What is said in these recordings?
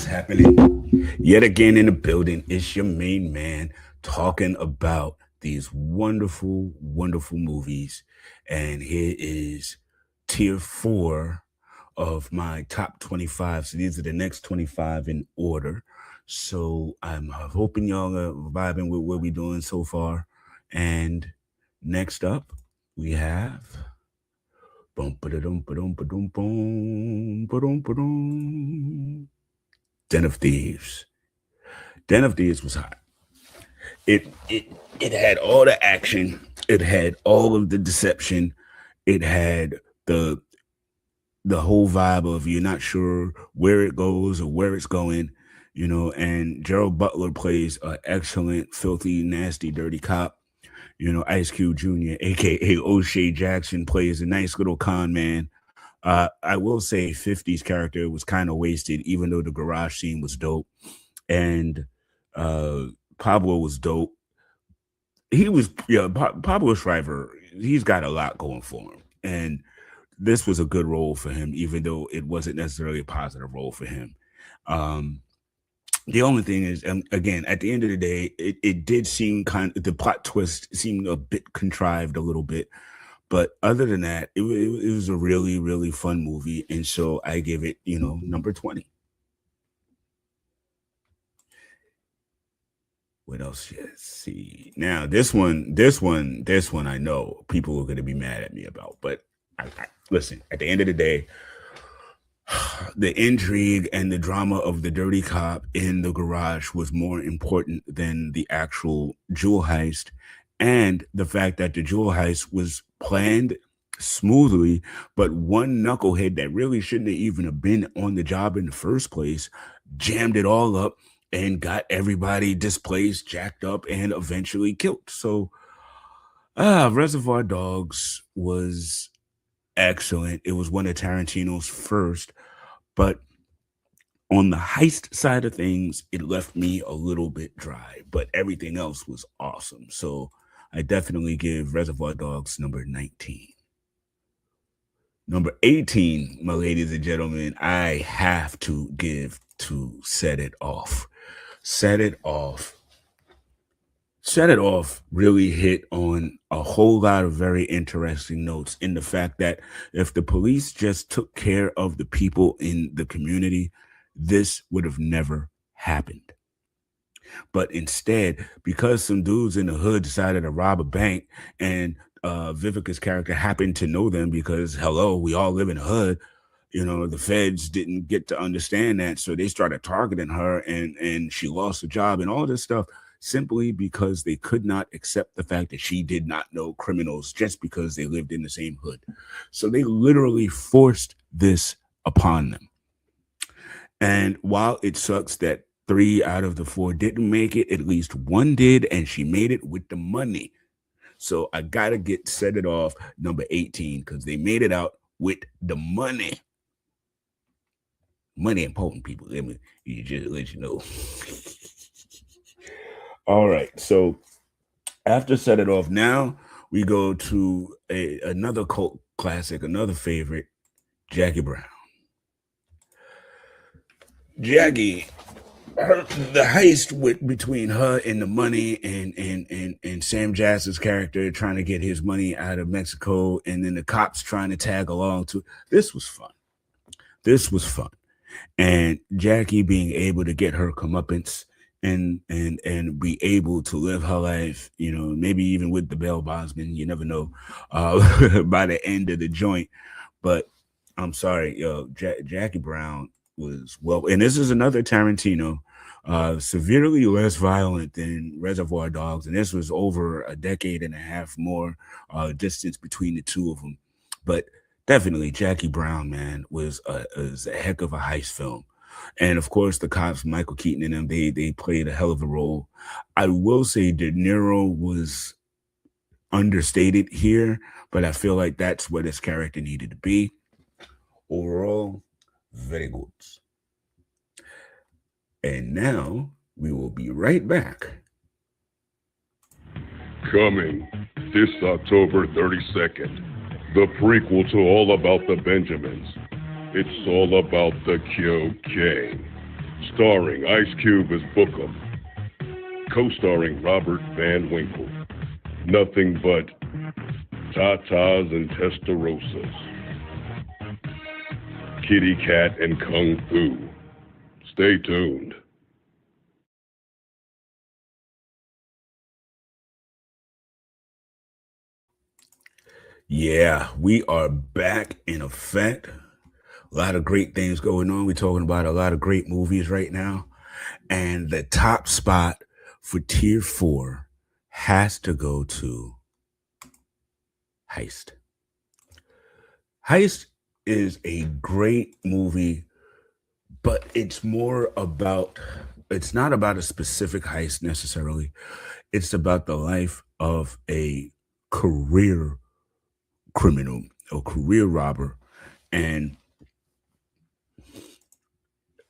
happening? Yet again in the building, it's your main man talking about these wonderful, wonderful movies. And here is tier four of my top 25. So these are the next 25 in order. So I'm hoping y'all are vibing with what we're doing so far. And next up, we have Bum ba-da-dum ba-dum ba-dum bum ba-dum ba-dum. Den of Thieves. Den of Thieves was hot. It had all the action. It had all of the deception. It had the the whole vibe of you're not sure where it goes or where it's going, and Gerald Butler plays an excellent, filthy, nasty, dirty cop. Ice Cube Jr., aka O'Shea Jackson, plays a nice little con man. I will say 50's character was kind of wasted, even though the garage scene was dope. And uh, Pablo was dope. Pablo Schreiber, he's got a lot going for him. And this was a good role for him, even though it wasn't necessarily a positive role for him. Um, the only thing is, again, at the end of the day, it did seem the plot twist seemed a bit contrived a little bit. But other than that, it was a really, really fun movie. And so I give it, number 20. What else? Let's see. Now, this one, I know people are going to be mad at me about. But listen, at the end of the day, the intrigue and the drama of the dirty cop in the garage was more important than the actual jewel heist, and the fact that the jewel heist was planned smoothly, but one knucklehead that really shouldn't have even have been on the job in the first place jammed it all up and got everybody displaced, jacked up, and eventually killed. So, Reservoir Dogs was excellent. It was one of Tarantino's first, but on the heist side of things, it left me a little bit dry, but everything else was awesome. So I definitely give Reservoir Dogs number 19. Number 18, my ladies and gentlemen, I have to give to Set It Off. Set It Off. Set It Off really hit on a whole lot of very interesting notes in the fact that if the police just took care of the people in the community, this would have never happened. But instead, because some dudes in the hood decided to rob a bank and Vivica's character happened to know them because, hello, we all live in the hood. The feds didn't get to understand that. So they started targeting her and she lost her job and all this stuff simply because they could not accept the fact that she did not know criminals just because they lived in the same hood. So they literally forced this upon them. And while it sucks that 3 out of the 4 didn't make it, at least one did, and she made it with the money. So I gotta get Set It Off number 18 because they made it out with the money. Money important, people. Let me just let you know. All right, so after Set It Off, now we go to another cult classic, another favorite, Jackie Brown. Jackie, the heist between her and the money and Sam Jackson's character trying to get his money out of Mexico, and then the cops trying to tag along too. This was fun. This was fun. And Jackie being able to get her comeuppance and be able to live her life, maybe even with the bail bondsman, you never know, by the end of the joint. But I'm sorry, Jackie Brown was and this is another Tarantino, severely less violent than Reservoir Dogs, and this was over a decade and a half more distance between the two of them. But definitely, Jackie Brown, man, was a heck of a heist film. And of course, the cops, Michael Keaton and them, they played a hell of a role. I will say De Niro was understated here, but I feel like that's what his character needed to be. Overall, very good. And now we will be right back. Coming this October 32nd, the prequel to All About the Benjamins. It's all about the cocaine. Starring Ice Cube as Bookham. Co-starring Robert Van Winkle. Nothing but tatas and testarossas. Kitty Cat and Kung Fu. Stay tuned. Yeah, we are back in effect. A lot of great things going on. We're talking about a lot of great movies right now. And the top spot for tier 4 has to go to Heist. Heist is a great movie, but it's not about a specific heist necessarily. It's about the life of a career criminal, a career robber, and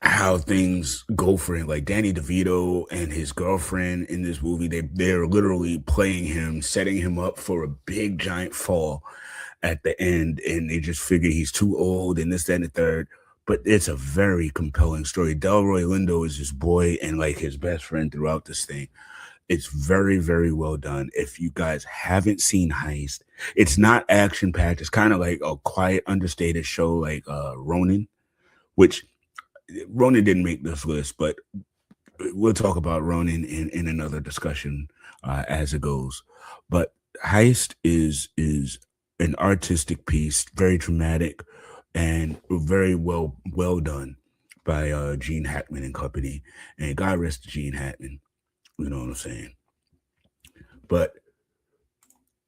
how things go for him. Like Danny DeVito and his girlfriend in this movie, they're literally playing him, setting him up for a big giant fall at the end, and they just figure he's too old and this, that, and the third. But it's a very compelling story. Delroy Lindo is his boy and like his best friend throughout this thing. It's very, very well done. If you guys haven't seen Heist, it's not action packed. It's kind of like a quiet, understated show like Ronin, which Ronin didn't make this list, but we'll talk about Ronin in another discussion as it goes. But Heist is an artistic piece, very dramatic and very well done by Gene Hackman and company. And God rest Gene Hackman. You know what I'm saying? But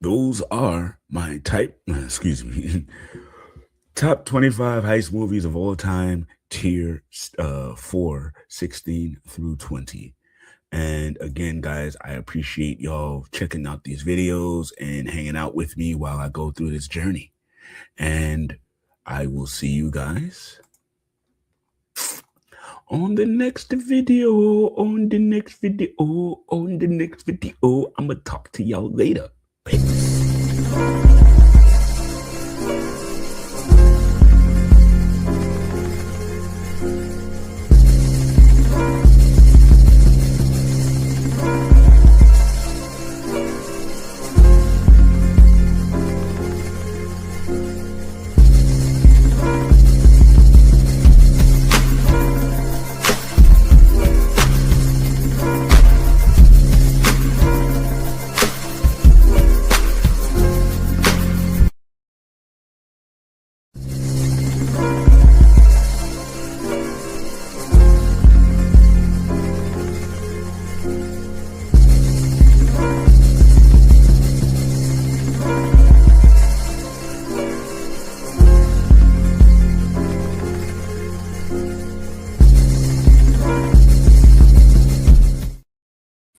those are my excuse me, top 25 heist movies of all time, tier 4, 16 through 20. And again, guys, I appreciate y'all checking out these videos and hanging out with me while I go through this journey. And I will see you guys on the next video. I'm gonna talk to y'all later. Peace.